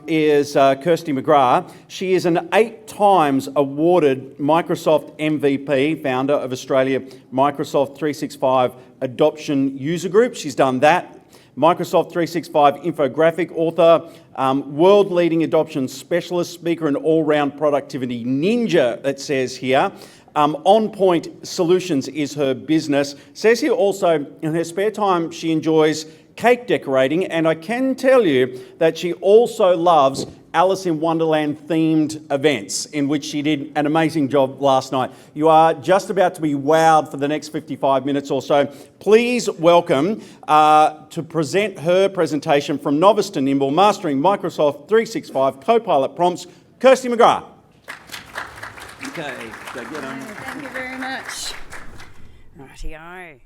is Kirsty McGrath. She is an 8 times awarded Microsoft MVP, founder of Australia Microsoft 365 Adoption User Group. She's done that. Microsoft 365 infographic author, world-leading adoption specialist, speaker and all-round productivity ninja, it says here. On Point Solutions is her business. Says here also, in her spare time, she enjoys cake decorating, and I can tell you that she also loves Alice in Wonderland themed events, in which she did an amazing job last night. You are just about to be wowed for the next 55 minutes or so. Please welcome to present her presentation from Novice to Nimble, Mastering Microsoft 365 Copilot Prompts, Kirsty McGrath. Okay, go get on. Thank you very much. Rightio.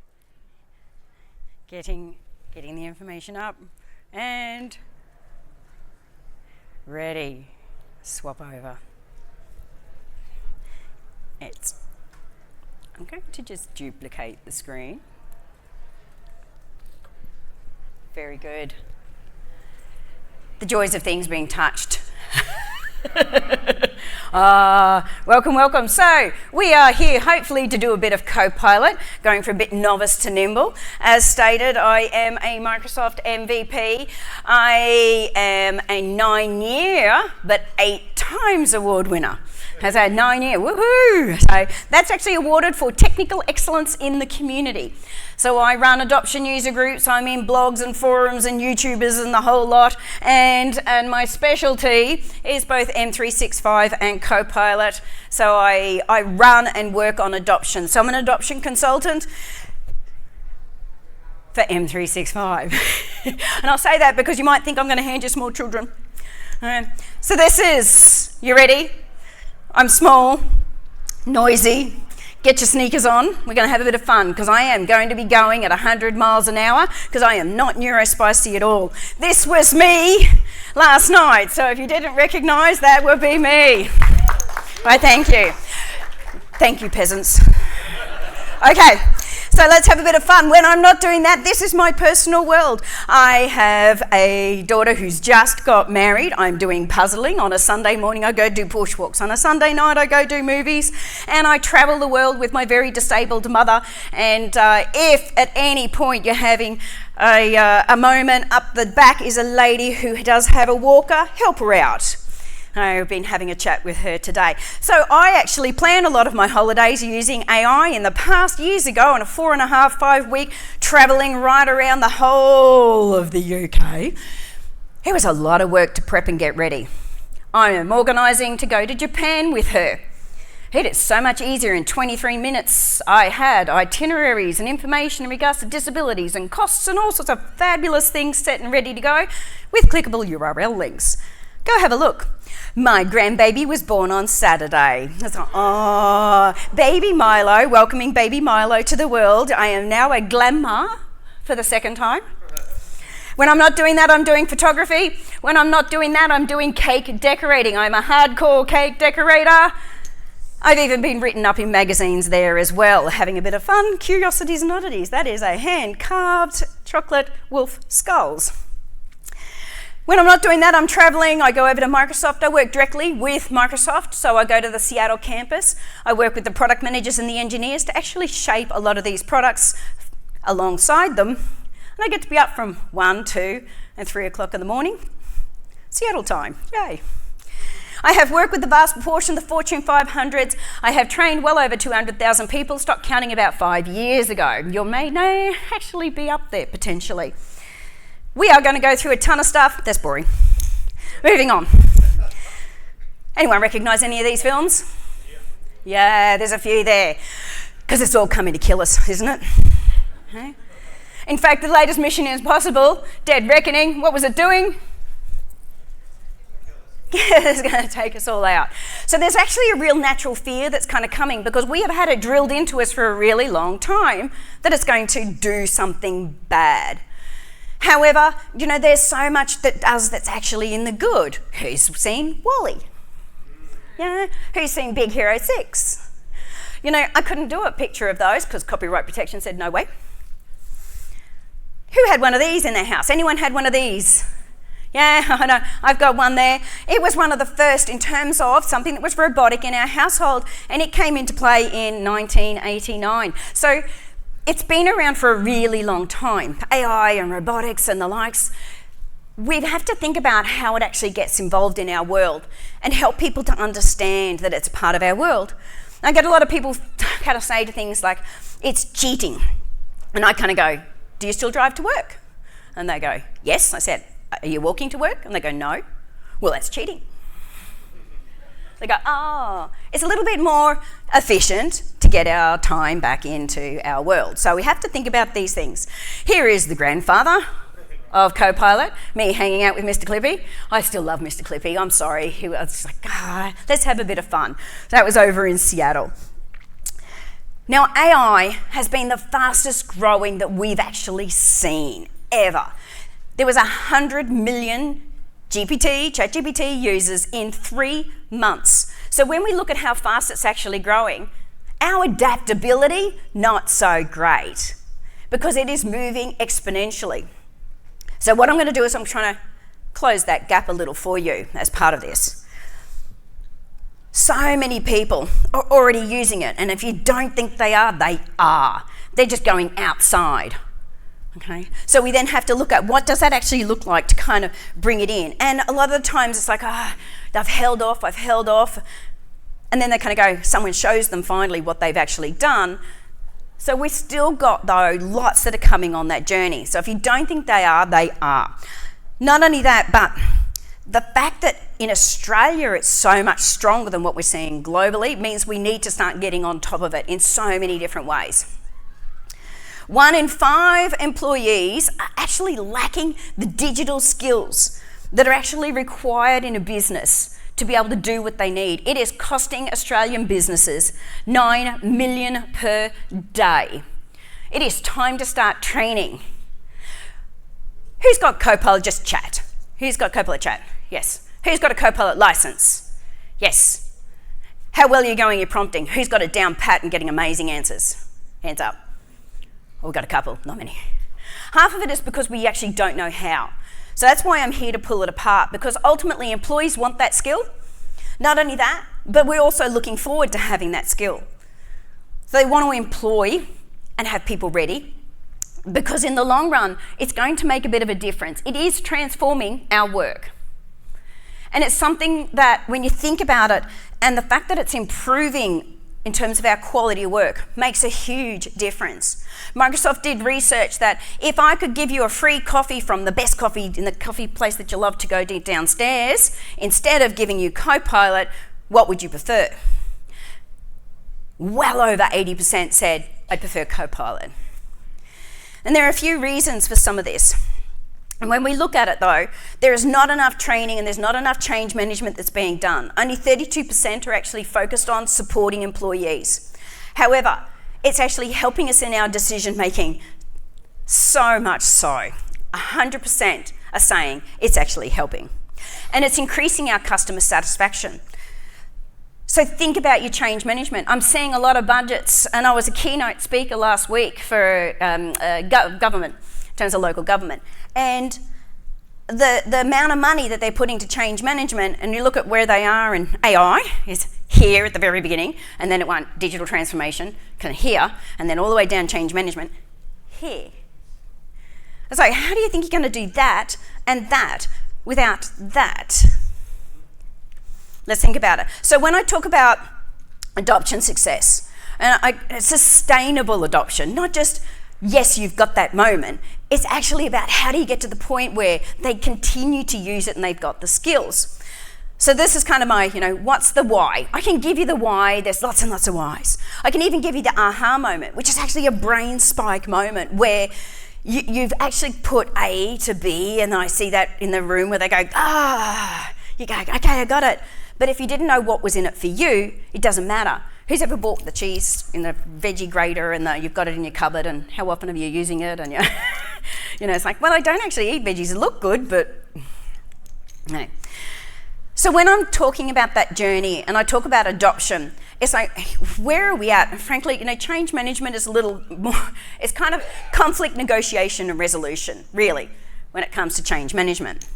Getting the information up and ready. Swap over. I'm going to just duplicate the screen. Very good. The joys of things being touched. Welcome. So we are here hopefully to do a bit of Copilot, going from a bit novice to nimble. As stated, I am a Microsoft MVP. I am a 9-year, but 8 times award winner. Has had 9-year, woohoo! So that's actually awarded for technical excellence in the community. So I run adoption user groups, I'm in blogs and forums and YouTubers and the whole lot, and my specialty is both M365 and Copilot. So I run and work on adoption. So I'm an adoption consultant for M365. And I'll say that because you might think I'm going to hand you small children. So this is, you ready? I'm small, noisy. Get your sneakers on. We're going to have a bit of fun because I am going to be going at 100 miles an hour because I am not neurospicy at all. This was me last night, so if you didn't recognise, that would be me. Right, thank you. Thank you, peasants. Okay. So let's have a bit of fun. When I'm not doing that, this is my personal world. I have a daughter who's just got married. I'm doing puzzling. On a Sunday morning, I go do bushwalks. On a Sunday night, I go do movies. And I travel the world with my very disabled mother. And if at any point you're having a moment, up the back is a lady who does have a walker. Help her out. I've been having a chat with her today. So I actually plan a lot of my holidays using AI. In the past, years ago, on a 4.5, 5 week travelling right around the whole of the UK, it was a lot of work to prep and get ready. I am organising to go to Japan with her. It is so much easier. In 23 minutes, I had itineraries and information in regards to disabilities and costs and all sorts of fabulous things set and ready to go with clickable URL links. Go have a look. My grandbaby was born on Saturday. I was like, oh, baby Milo, welcoming baby Milo to the world. I am now a grandma for the 2nd time. When I'm not doing that, I'm doing photography. When I'm not doing that, I'm doing cake decorating. I'm a hardcore cake decorator. I've even been written up in magazines there as well, having a bit of fun. Curiosities and oddities. That is a hand-carved chocolate wolf skulls. When I'm not doing that, I'm traveling. I go over to Microsoft. I work directly with Microsoft. So I go to the Seattle campus. I work with the product managers and the engineers to actually shape a lot of these products alongside them. And I get to be up from 1, 2, and 3 o'clock in the morning. Seattle time. Yay. I have worked with the vast proportion of the Fortune 500s. I have trained well over 200,000 people. Stopped counting about 5 years ago. You may actually be up there potentially. We are going to go through a ton of stuff. That's boring. Moving on. Anyone recognise any of these films? Yeah, there's a few there. Because it's all coming to kill us, isn't it? Okay. In fact, the latest Mission Impossible, Dead Reckoning, what was it doing? Yeah, it's going to take us all out. So there's actually a real natural fear that's kind of coming because we have had it drilled into us for a really long time that it's going to do something bad. However, you know, there's so much that does that's actually in the good. Who's seen WALL-E? Yeah, who's seen Big Hero 6? You know, I couldn't do a picture of those because copyright protection said no way. Who had one of these in their house? Anyone had one of these? Yeah, I know, I've got one there. It was one of the first in terms of something that was robotic in our household, and it came into play in 1989. So it's been around for a really long time, AI and robotics and the likes. We have to think about how it actually gets involved in our world and help people to understand that it's a part of our world. I get a lot of people kind of say to things like, it's cheating. And I kind of go, do you still drive to work? And they go, yes. I said, are you walking to work? And they go, no. Well, that's cheating. They go, oh, it's a little bit more efficient to get our time back into our world. So we have to think about these things. Here is the grandfather of Copilot, me hanging out with Mr. Clippy. I still love Mr. Clippy, I'm sorry. He was like, let's have a bit of fun. That was over in Seattle. Now, AI has been the fastest growing that we've actually seen ever. There was 100 million ChatGPT users in 3 months. So when we look at how fast it's actually growing, our adaptability, not so great, because it is moving exponentially. So what I'm going to do is I'm trying to close that gap a little for you as part of this. So many people are already using it, and if you don't think they are, they are. They're just going outside. Okay, so we then have to look at what does that actually look like to kind of bring it in. And a lot of the times it's like, I've held off, and then they kind of go, someone shows them finally what they've actually done. So we've still got, though, lots that are coming on that journey. So if you don't think they are, they are. Not only that, but the fact that in Australia it's so much stronger than what we're seeing globally means we need to start getting on top of it in so many different ways. 1 in 5 employees are actually lacking the digital skills that are actually required in a business to be able to do what they need. It is costing Australian businesses $9 million per day. It is time to start training. Who's got Copilot? Just chat. Who's got Copilot chat? Yes. Who's got a Copilot license? Yes. How well are you going in your prompting? Who's got it down pat and getting amazing answers? Hands up. We've got a couple, not many. Half of it is because we actually don't know how. So that's why I'm here to pull it apart, because ultimately employees want that skill. Not only that, but we're also looking forward to having that skill. So they want to employ and have people ready, because in the long run, it's going to make a bit of a difference. It is transforming our work. And it's something that when you think about it, and the fact that it's improving in terms of our quality of work makes a huge difference. Microsoft did research that if I could give you a free coffee from the best coffee in the coffee place that you love to go downstairs, instead of giving you Copilot, what would you prefer? Well over 80% said, I'd prefer Copilot. And there are a few reasons for some of this. And when we look at it though, there is not enough training and there's not enough change management that's being done. Only 32% are actually focused on supporting employees. However, it's actually helping us in our decision making so much so. 100% are saying it's actually helping. And it's increasing our customer satisfaction. So think about your change management. I'm seeing a lot of budgets, and I was a keynote speaker last week for government, in terms of local government. And the amount of money that they're putting to change management, and you look at where they are, and AI is here at the very beginning, and then it went digital transformation, kind of here, and then all the way down change management, here. It's like, how do you think you're going to do that and that without that? Let's think about it. So when I talk about adoption success, and sustainable adoption, not just, yes, you've got that moment, it's actually about how do you get to the point where they continue to use it and they've got the skills. So this is kind of my, what's the why? I can give you the why, there's lots and lots of whys. I can even give you the aha moment, which is actually a brain spike moment where you've actually put A to B, and I see that in the room where they go, you go, okay, I got it. But if you didn't know what was in it for you, it doesn't matter. Who's ever bought the cheese in the veggie grater and you've got it in your cupboard, and how often are you using it? And it's like, well, I don't actually eat veggies. They look good, but no. So when I'm talking about that journey and I talk about adoption, it's like, where are we at? And frankly, change management is a little more, it's kind of conflict negotiation and resolution, really, when it comes to change management.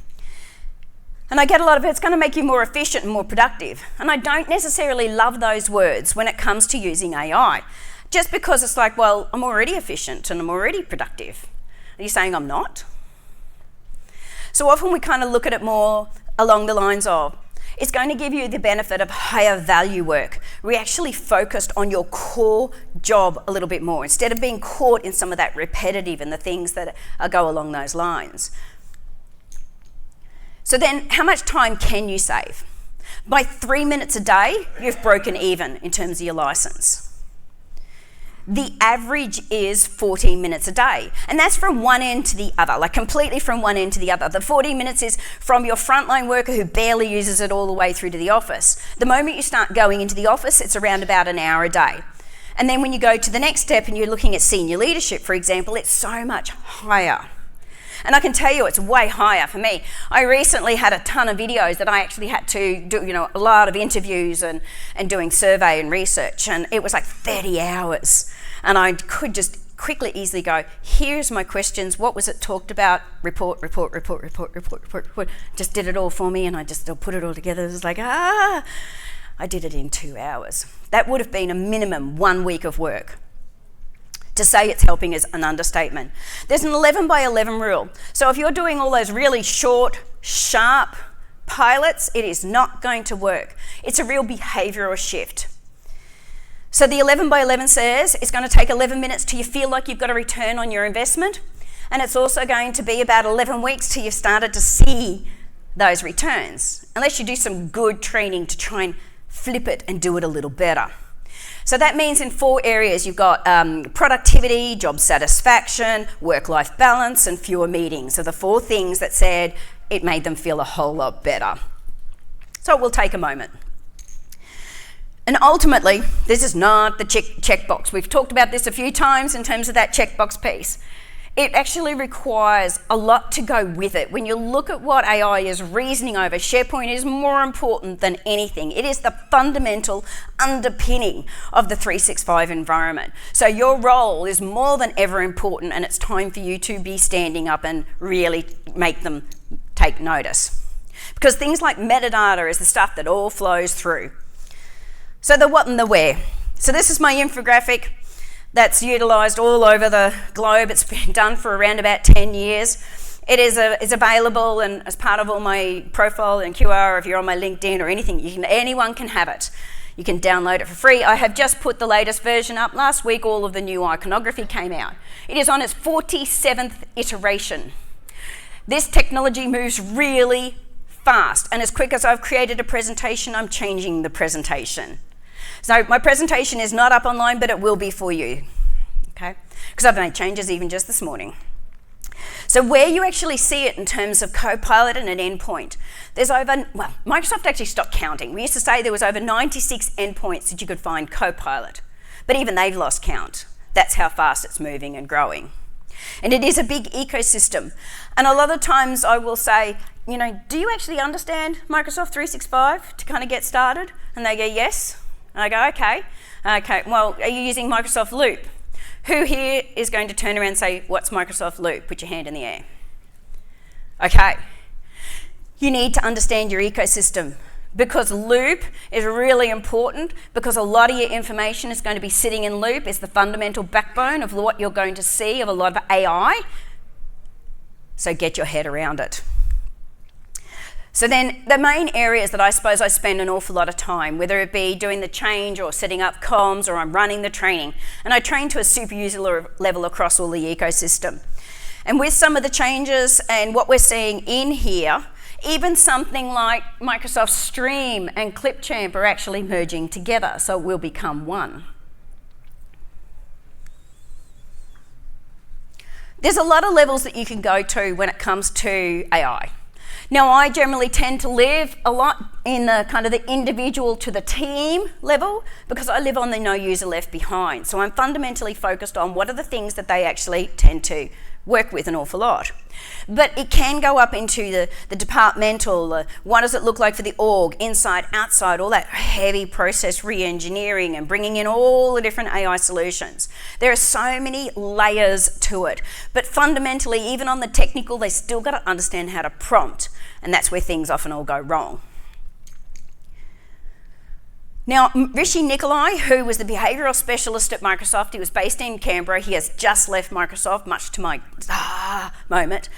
And I get a lot of it's going to make you more efficient and more productive. And I don't necessarily love those words when it comes to using AI. Just because it's like, well, I'm already efficient and I'm already productive. Are you saying I'm not? So often we kind of look at it more along the lines of, it's going to give you the benefit of higher value work. We actually focused on your core job a little bit more instead of being caught in some of that repetitive and the things that go along those lines. So then how much time can you save? By 3 minutes a day, you've broken even in terms of your license. The average is 14 minutes a day, and that's from one end to the other, like completely from one end to the other. The 14 minutes is from your frontline worker who barely uses it all the way through to the office. The moment you start going into the office, it's around about an hour a day. And then when you go to the next step and you're looking at senior leadership, for example, it's so much higher. And I can tell you it's way higher for me. I recently had a ton of videos that I actually had to do, a lot of interviews and doing survey and research, and it was like 30 hours. And I could just quickly, easily go, here's my questions, what was it talked about, report. Just did it all for me, and I just put it all together. It was like, I did it in 2 hours. That would have been a minimum 1 week of work. To say it's helping is an understatement. There's an 11 by 11 rule. So if you're doing all those really short, sharp pilots, it is not going to work. It's a real behavioural shift. So the 11 by 11 says it's going to take 11 minutes till you feel like you've got a return on your investment. And it's also going to be about 11 weeks till you've started to see those returns, unless you do some good training to try and flip it and do it a little better. So that means in 4 areas you've got productivity, job satisfaction, work-life balance, and fewer meetings. So the 4 things that said it made them feel a whole lot better. So it will take a moment. And ultimately, this is not the checkbox. We've talked about this a few times in terms of that checkbox piece. It actually requires a lot to go with it. When you look at what AI is reasoning over, SharePoint is more important than anything. It is the fundamental underpinning of the 365 environment. So your role is more than ever important, and it's time for you to be standing up and really make them take notice. Because things like metadata is the stuff that all flows through. So the what and the where. So this is my infographic that's utilised all over the globe. It's been done for around about 10 years. It is available and as part of all my profile and QR, if you're on my LinkedIn or anything, anyone can have it. You can download it for free. I have just put the latest version up. Last week, all of the new iconography came out. It is on its 47th iteration. This technology moves really fast, and as quick as I've created a presentation, I'm changing the presentation. So my presentation is not up online, but it will be for you, okay? Because I've made changes even just this morning. So where you actually see it in terms of Copilot and an endpoint, Microsoft actually stopped counting. We used to say there was over 96 endpoints that you could find Copilot, but even they've lost count. That's how fast it's moving and growing. And it is a big ecosystem. And a lot of times I will say, do you actually understand Microsoft 365 to kind of get started? And they go, yes. And I go, okay, well, are you using Microsoft Loop? Who here is going to turn around and say, what's Microsoft Loop? Put your hand in the air. Okay. You need to understand your ecosystem, because Loop is really important, because a lot of your information is going to be sitting in Loop. It's the fundamental backbone of what you're going to see of a lot of AI. So get your head around it. So then the main areas that I suppose I spend an awful lot of time, whether it be doing the change or setting up comms, or I'm running the training, and I train to a super user level across all the ecosystem. And with some of the changes and what we're seeing in here, even something like Microsoft Stream and Clipchamp are actually merging together, so it will become one. There's a lot of levels that you can go to when it comes to AI. Now, I generally tend to live a lot in the kind of the individual to the team level, because I live on the no user left behind. So I'm fundamentally focused on what are the things that they actually tend to work with an awful lot. But it can go up into the departmental, what does it look like for the org, inside, outside, all that heavy process re-engineering and bringing in all the different AI solutions. There are so many layers to it. But fundamentally, even on the technical, they still got to understand how to prompt. And that's where things often all go wrong. Now, Rishi Nikolai, who was the behavioural specialist at Microsoft, he was based in Canberra, he has just left Microsoft, much to my moment,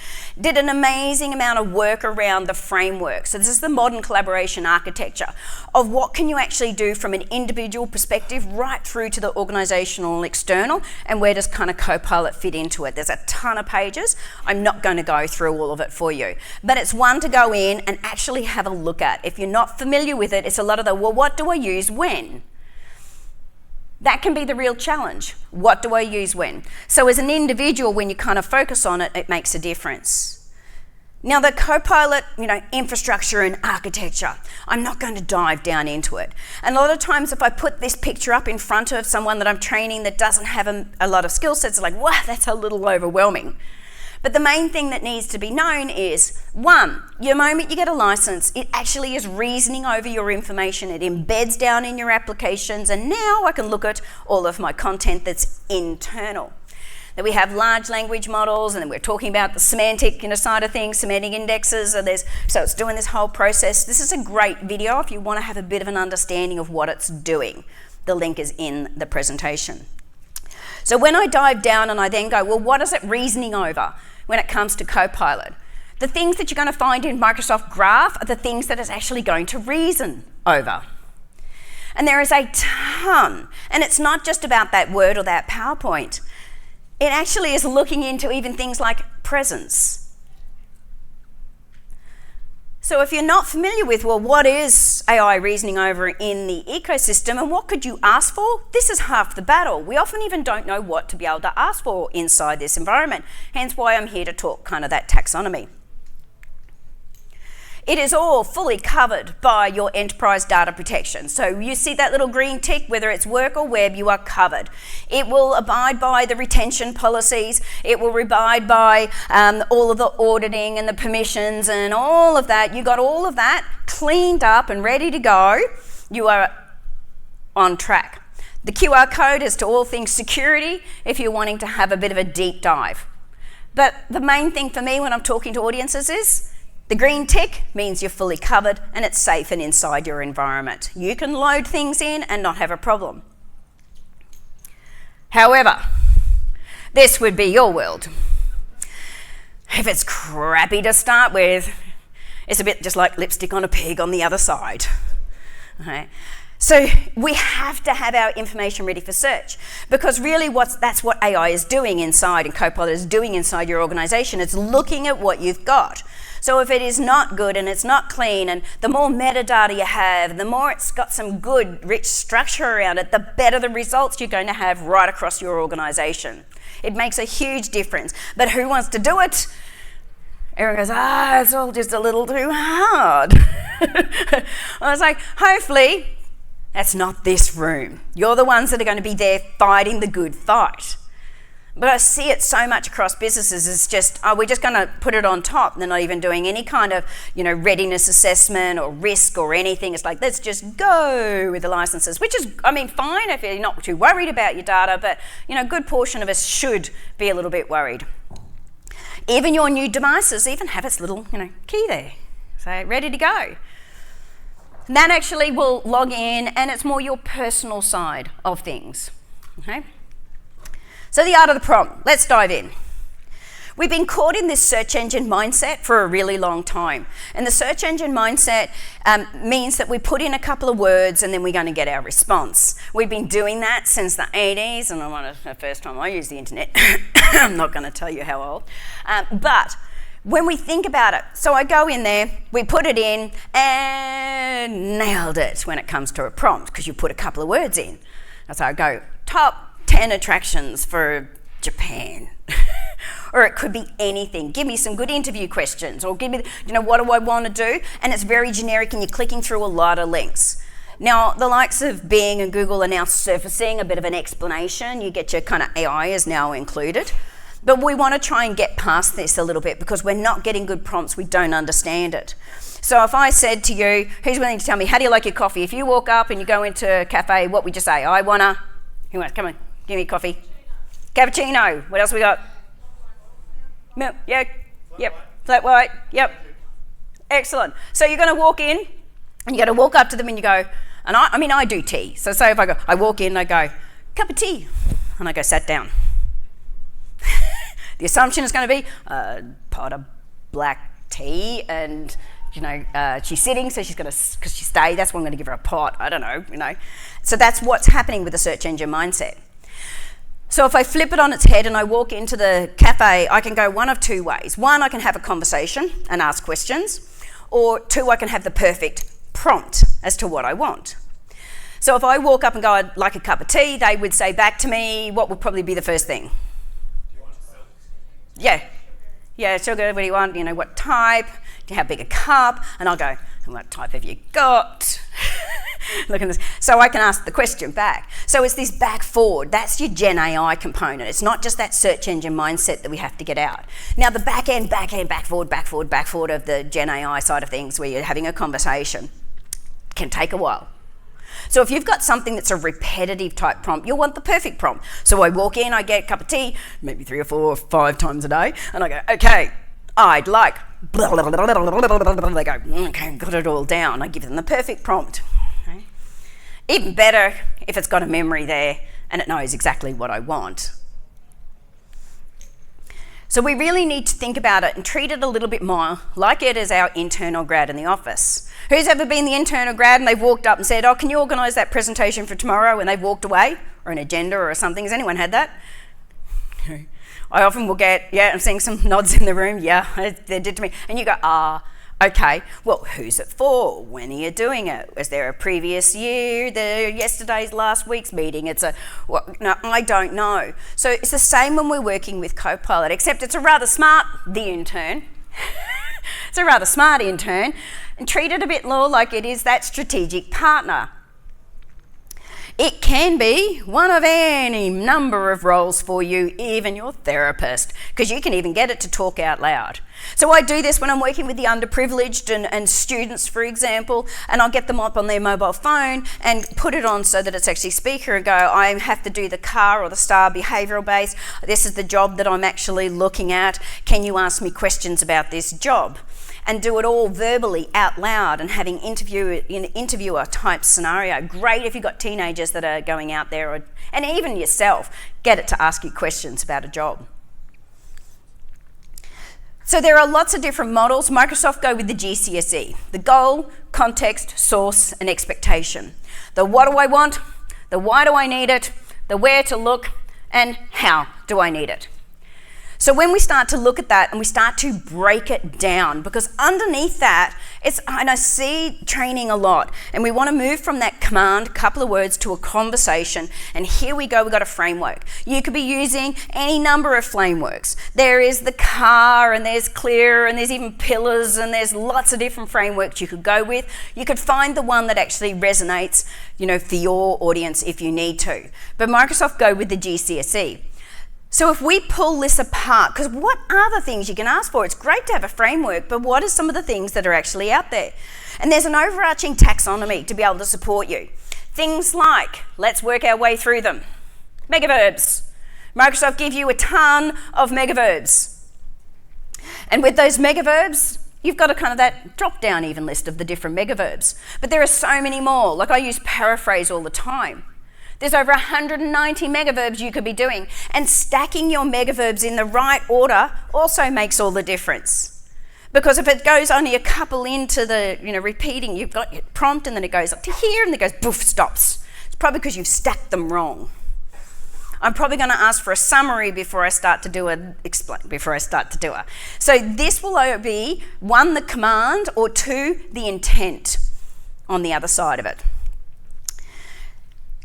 did an amazing amount of work around the framework. So this is the modern collaboration architecture of what can you actually do from an individual perspective right through to the organisational and external, and where does kind of Copilot fit into it. There's a ton of pages. I'm not going to go through all of it for you, but it's one to go in and actually have a look at. If you're not familiar with it, it's a lot of the, well, what do I use when? That can be the real challenge. What do I use when? So as an individual, when you kind of focus on it, it makes a difference. Now the Copilot, infrastructure and architecture, I'm not going to dive down into it. And a lot of times if I put this picture up in front of someone that I'm training that doesn't have a lot of skill sets, it's like, wow, that's a little overwhelming. But the main thing that needs to be known is, one, the moment you get a license, it actually is reasoning over your information. It embeds down in your applications, and now I can look at all of my content that's internal. Then we have large language models, and then we're talking about the semantic side of things, semantic indexes, so it's doing this whole process. This is a great video if you want to have a bit of an understanding of what it's doing. The link is in the presentation. So when I dive down and I then go, well, what is it reasoning over when it comes to Copilot? The things that you're going to find in Microsoft Graph are the things that it's actually going to reason over. And there is a ton. And it's not just about that Word or that PowerPoint. It actually is looking into even things like presence. So if you're not familiar with, well, what is AI reasoning over in the ecosystem and what could you ask for? This is half the battle. We often even don't know what to be able to ask for inside this environment, hence why I'm here to talk kind of that taxonomy. It is all fully covered by your enterprise data protection. So you see that little green tick, whether it's work or web, you are covered. It will abide by the retention policies. It will abide by all of the auditing and the permissions and all of that. You got all of that cleaned up and ready to go. You are on track. The QR code is to all things security if you're wanting to have a bit of a deep dive. But the main thing for me when I'm talking to audiences is, the green tick means you're fully covered and it's safe and inside your environment. You can load things in and not have a problem. However, this would be your world. If it's crappy to start with, it's a bit just like lipstick on a pig on the other side. Okay. So we have to have our information ready for search, because really that's what AI is doing inside and Copilot is doing inside your organization. It's looking at what you've got. So if it is not good and it's not clean, and the more metadata you have, the more it's got some good, rich structure around it, the better the results you're going to have right across your organization. It makes a huge difference. But who wants to do it? Everyone goes, it's all just a little too hard. I was like, hopefully, that's not this room. You're the ones that are going to be there fighting the good fight. But I see it so much across businesses. It's just, we're just going to put it on top. They're not even doing any kind of, readiness assessment or risk or anything. It's like, let's just go with the licenses, which is, fine if you're not too worried about your data, but, a good portion of us should be a little bit worried. Even your new devices even have its little, key there. So ready to go. And that actually will log in, and it's more your personal side of things, okay? So the art of the prompt, let's dive in. We've been caught in this search engine mindset for a really long time. And the search engine mindset means that we put in a couple of words and then we're going to get our response. We've been doing that since the 80s, and the first time I used the internet. I'm not going to tell you how old. But when we think about it, so I go in there, we put it in, and nailed it when it comes to a prompt, because you put a couple of words in. So I go, top 10 attractions for Japan. Or it could be anything. Give me some good interview questions, or give me, what do I want to do? And it's very generic and you're clicking through a lot of links. Now, the likes of Bing and Google are now surfacing a bit of an explanation. You get your kind of AI is now included. But we want to try and get past this a little bit because we're not getting good prompts, we don't understand it. So if I said to you, who's willing to tell me, how do you like your coffee? If you walk up and you go into a cafe, what would you say? I wanna, who wants, come on, give me coffee. Cappuccino. What else we got? Milk, yeah, yep. Flat white, yep. Excellent. So you're gonna walk in and you're gonna walk up to them and you go, and I do tea. So say if I walk in and I go, cup of tea, and I go, sat down. The assumption is going to be a pot of black tea, and she's sitting, so she's going to, because she stayed, that's why I'm going to give her a pot. I don't know, So that's what's happening with the search engine mindset. So if I flip it on its head and I walk into the cafe, I can go one of two ways. One, I can have a conversation and ask questions, or two, I can have the perfect prompt as to what I want. So if I walk up and go, I'd like a cup of tea, they would say back to me, what would probably be the first thing? Yeah, sugar, what do you want? What type? How big a cup? And I'll go, what type have you got? Look at this. So I can ask the question back. So it's this back forward. That's your Gen AI component. It's not just that search engine mindset that we have to get out. Now the back forward of the Gen AI side of things where you're having a conversation can take a while. So if you've got something that's a repetitive type prompt, you'll want the perfect prompt. So I walk in, I get a cup of tea, maybe 3 or 4 or 5 times a day, and I go, okay, I'd like, blah, blah, blah, blah, blah, blah, blah, blah. They go, okay, got it all down. I give them the perfect prompt. Okay. Even better if it's got a memory there and it knows exactly what I want. So we really need to think about it and treat it a little bit more like it is our internal grad in the office. Who's ever been the internal grad and they've walked up and said, oh, can you organise that presentation for tomorrow, and they've walked away, or an agenda or something? Has anyone had that? I often will get, I'm seeing some nods in the room, they did to me. And you go, okay, well, who's it for? When are you doing it? Was there a previous year, yesterday's, last week's meeting? No, I don't know. So it's the same when we're working with Copilot, except it's a rather smart, the intern. It's a rather smart intern, and treat it a bit more like it is that strategic partner. It can be one of any number of roles for you, even your therapist, because you can even get it to talk out loud. So I do this when I'm working with the underprivileged and students, for example, and I'll get them up on their mobile phone and put it on so that it's actually speaker and go, I have to do the CAR or the STAR behavioural base. This is the job that I'm actually looking at. Can you ask me questions about this job? And do it all verbally out loud and having interviewer type scenario. Great if you've got teenagers that are going out there, and even yourself, get it to ask you questions about a job. So there are lots of different models. Microsoft go with the GCSE, the goal, context, source, and expectation. The what do I want, the why do I need it, the where to look, and how do I need it. So when we start to look at that and we start to break it down, because underneath that, and I see training a lot, and we want to move from that command, couple of words, to a conversation, and here we go, we've got a framework. You could be using any number of frameworks. There is the CAR, and there's CLEAR, and there's even pillars, and there's lots of different frameworks you could go with. You could find the one that actually resonates, for your audience if you need to. But Microsoft go with the GCSE. So if we pull this apart, because what are the things you can ask for? It's great to have a framework, but what are some of the things that are actually out there? And there's an overarching taxonomy to be able to support you. Things like, let's work our way through them. Megaverbs. Microsoft give you a ton of megaverbs. And with those megaverbs, you've got a kind of that drop-down even list of the different megaverbs. But there are so many more. Like I use paraphrase all the time. There's over 190 megaverbs you could be doing, and stacking your megaverbs in the right order also makes all the difference. Because if it goes only a couple into the, repeating, you've got your prompt and then it goes up to here and then it goes, poof, stops. It's probably because you've stacked them wrong. I'm probably going to ask for a summary before I start to do it. So this will either be 1, the command, or 2, the intent on the other side of it.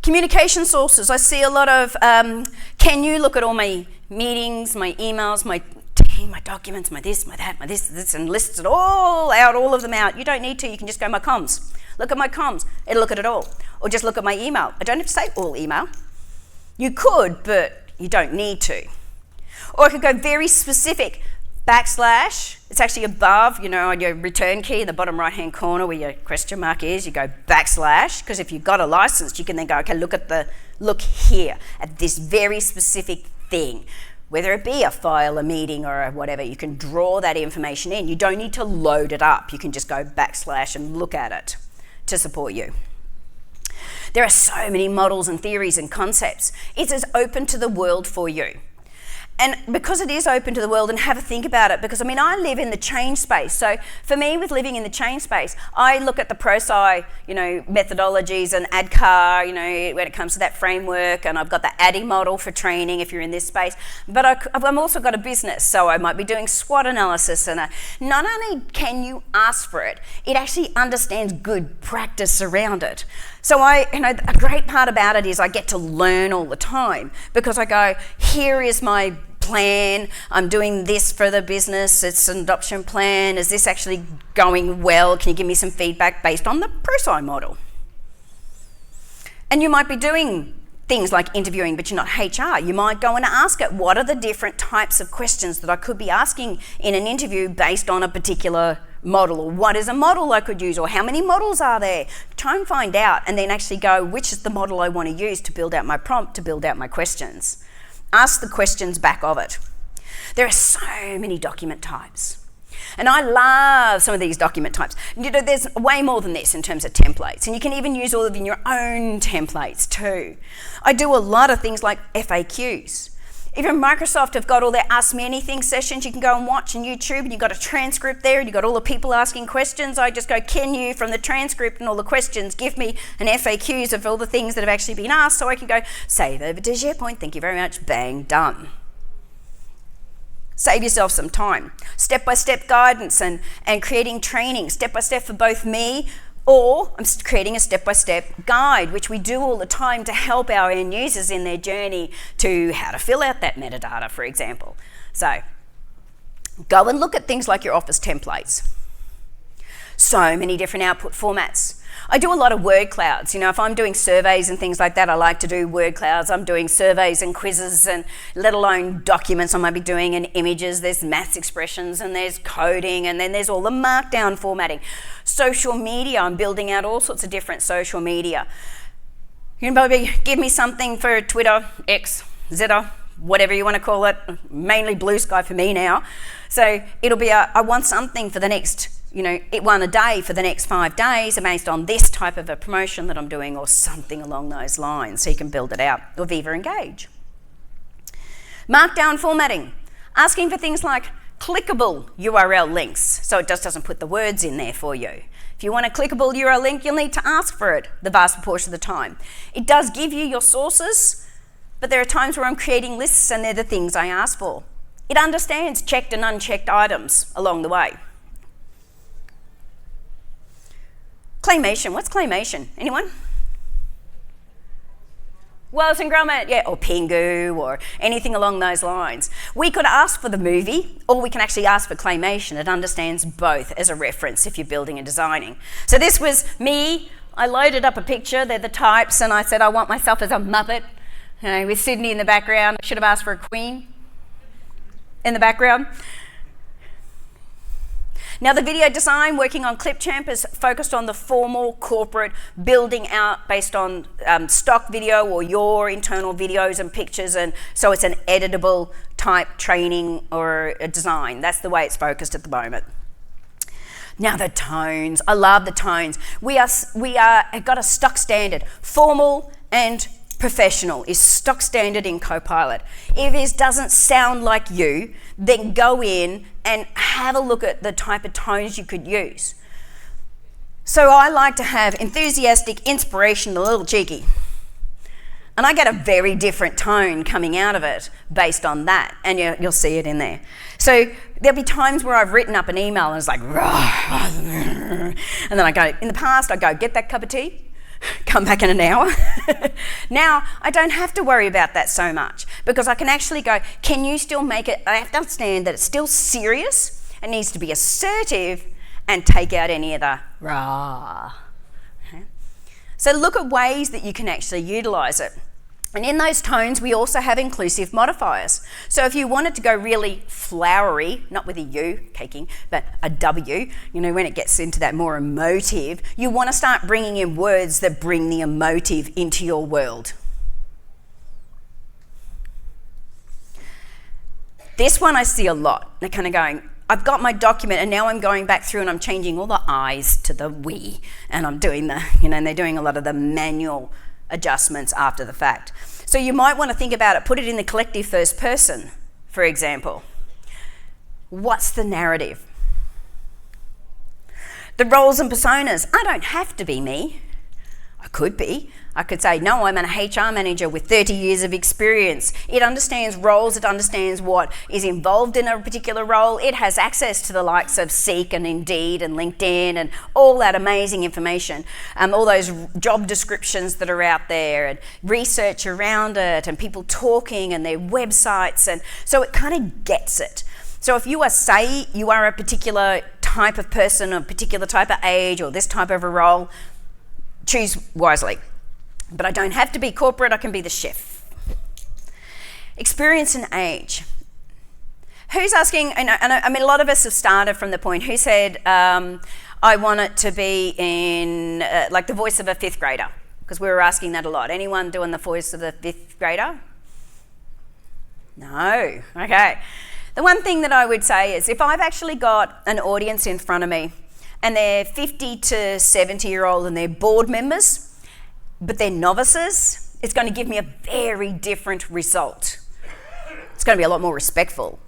Communication sources. I see a lot of, can you look at all my meetings, my emails, my team, my documents, my this, my that, my this, and lists it all out, all of them out. You don't need to, you can just go my comms. Look at my comms, it'll look at it all. Or just look at my email. I don't have to say all email. You could, but you don't need to. Or I could go very specific, backslash, it's actually above, on your return key in the bottom right-hand corner where your question mark is, you go backslash, because if you've got a license, you can then go, okay, look here at this very specific thing. Whether it be a file, a meeting, or whatever, you can draw that information in. You don't need to load it up. You can just go backslash and look at it to support you. There are so many models and theories and concepts. It's as open to the world for you. And because it is open to the world, and have a think about it, because I live in the change space. So for me, with living in the change space, I look at the ProSci, methodologies and ADCAR, when it comes to that framework, and I've got the ADDI model for training if you're in this space. But I've also got a business, so I might be doing SWOT analysis, and not only can you ask for it, it actually understands good practice around it. So a great part about it is I get to learn all the time, because I go, here is my plan, I'm doing this for the business, it's an adoption plan, is this actually going well, can you give me some feedback based on the ProSci model? And you might be doing things like interviewing, but you're not HR. You might go and ask it, what are the different types of questions that I could be asking in an interview based on a particular model, or what is a model I could use, or how many models are there? Try and find out, and then actually go, which is the model I want to use to build out my prompt, to build out my questions. Ask the questions back of it. There are so many document types. And I love some of these document types. There's way more than this in terms of templates, and you can even use all of your own templates too. I do a lot of things like FAQs. If you're in Microsoft, have got all their Ask Me Anything sessions you can go and watch on YouTube, and you've got a transcript there, and you've got all the people asking questions. I just go, can you, from the transcript and all the questions, give me an FAQs of all the things that have actually been asked, so I can go, save over to SharePoint, thank you very much, bang, done. Save yourself some time. Step-by-step guidance and creating training, step-by-step for both me, or I'm creating a step-by-step guide, which we do all the time to help our end users in their journey to how to fill out that metadata, for example. So go and look at things like your Office templates. So many different output formats. I do a lot of word clouds. If I'm doing surveys and things like that, I like to do word clouds. I'm doing surveys and quizzes, and let alone documents I might be doing, and images. There's maths expressions, and there's coding, and then there's all the markdown formatting. Social media, I'm building out all sorts of different social media. You can maybe give me something for Twitter, X, Zeta, whatever you want to call it, mainly Blue Sky for me now. So it'll be I want something for the next, one a day for the next 5 days based on this type of a promotion that I'm doing, or something along those lines, so you can build it out. Or Viva Engage. Markdown formatting, asking for things like clickable URL links, so it just doesn't put the words in there for you. If you want a clickable URL link, you'll need to ask for it the vast proportion of the time. It does give you your sources, but there are times where I'm creating lists and they're the things I ask for. It understands checked and unchecked items along the way. Claymation, what's claymation? Anyone? Wallace and Gromit, yeah, or Pingu, or anything along those lines. We could ask for the movie, or we can actually ask for claymation. It understands both as a reference if you're building and designing. So this was me. I loaded up a picture, they're the types, and I said I want myself as a Muppet, with Sydney in the background. I should have asked for a queen in the background. Now the video design, working on Clipchamp, is focused on the formal corporate building out based on stock video or your internal videos and pictures, and so it's an editable type training or a design. That's the way it's focused at the moment. Now the tones, I love the tones. We have got a stock standard, formal and professional is stock standard in Copilot. If it doesn't sound like you, then go in and have a look at the type of tones you could use. So I like to have enthusiastic, inspirational, a little cheeky. And I get a very different tone coming out of it based on that, and you'll see it in there. So there'll be times where I've written up an email and it's like, and then I go, in the past, I go, get that cup of tea, come back in an hour. Now, I don't have to worry about that so much, because I can actually go, can you still make it, I have to understand that it's still serious, it needs to be assertive, and take out any of the rah. Okay. So look at ways that you can actually utilise it. And in those tones, we also have inclusive modifiers. So if you wanted to go really flowery, not with a U, caking, but a W, when it gets into that more emotive, you want to start bringing in words that bring the emotive into your world. This one I see a lot. They're kind of going, I've got my document and now I'm going back through and I'm changing all the I's to the we, and I'm doing and they're doing a lot of the manual adjustments after the fact. So you might want to think about it, put it in the collective first person, for example. What's the narrative? The roles and personas. I don't have to be me. I could be. I could say, no, I'm an HR manager with 30 years of experience. It understands roles, it understands what is involved in a particular role. It has access to the likes of Seek and Indeed and LinkedIn and all that amazing information, all those job descriptions that are out there and research around it and people talking and their websites. And so it kind of gets it. So if you are a particular type of person, a particular type of age or this type of a role, choose wisely. But I don't have to be corporate, I can be the chef. Experience and age. Who's asking, and I mean, a lot of us have started from the point, who said, I want it to be in, like the voice of a fifth grader? Because we were asking that a lot. Anyone doing the voice of the fifth grader? No, okay. The one thing that I would say is if I've actually got an audience in front of me and they're 50 to 70-year-old and they're board members, but they're novices, it's going to give me a very different result. It's going to be a lot more respectful,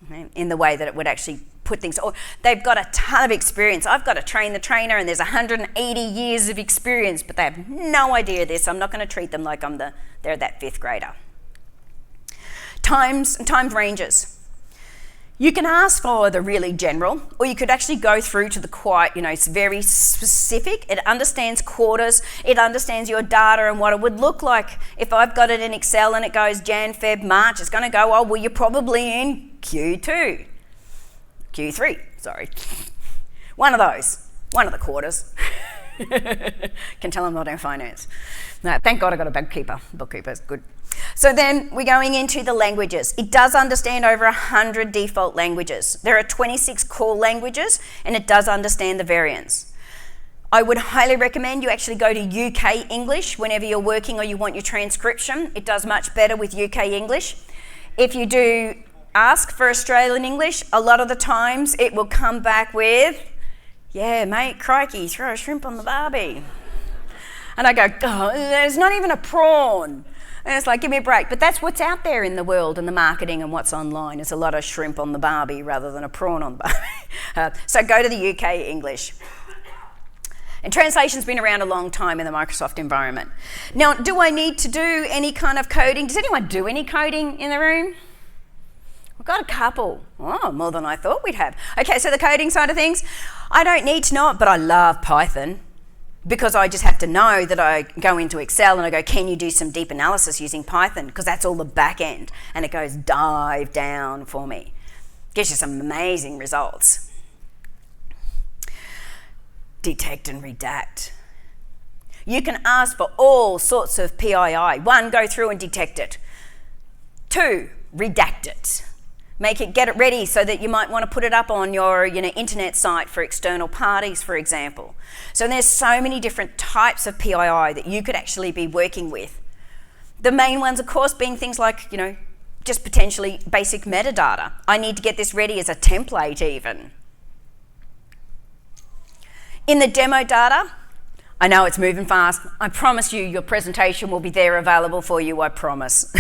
okay, in the way that it would actually put things. Or they've got a ton of experience. I've got to train the trainer and there's 180 years of experience, but they have no idea this. I'm not going to treat them like they're that fifth grader. Time ranges. You can ask for the really general, or you could actually go through to the quite, it's very specific. It understands quarters, it understands your data and what it would look like. If I've got it in Excel and it goes Jan, Feb, March, it's going to go, oh, well, you're probably in Q3, sorry. One of the quarters. Can tell I'm not in finance. No, thank God I got a bookkeeper. Bookkeeper's good. So then we're going into the languages. It does understand over 100 default languages. There are 26 core languages and it does understand the variants. I would highly recommend you actually go to UK English whenever you're working or you want your transcription. It does much better with UK English. If you do ask for Australian English, a lot of the times it will come back with, yeah, mate, crikey, throw a shrimp on the barbie. And I go, oh, there's not even a prawn. And it's like, give me a break. But that's what's out there in the world and the marketing and what's online. It's a lot of shrimp on the barbie rather than a prawn on the barbie. So go to the UK English. And translation's been around a long time in the Microsoft environment. Now, do I need to do any kind of coding? Does anyone do any coding in the room? We've got a couple. Oh, more than I thought we'd have. Okay, so the coding side of things, I don't need to know it, but I love Python. Because I just have to know that I go into Excel and I go, can you do some deep analysis using Python? Because that's all the back end. And it goes dive down for me. Gives you some amazing results. Detect and redact. You can ask for all sorts of PII. 1, go through and detect it. 2, redact it. Get it ready so that you might want to put it up on your internet site for external parties, for example. So there's so many different types of PII that you could actually be working with. The main ones, of course, being things like, just potentially basic metadata. I need to get this ready as a template even. In the demo data, I know it's moving fast. I promise you your presentation will be there available for you, I promise.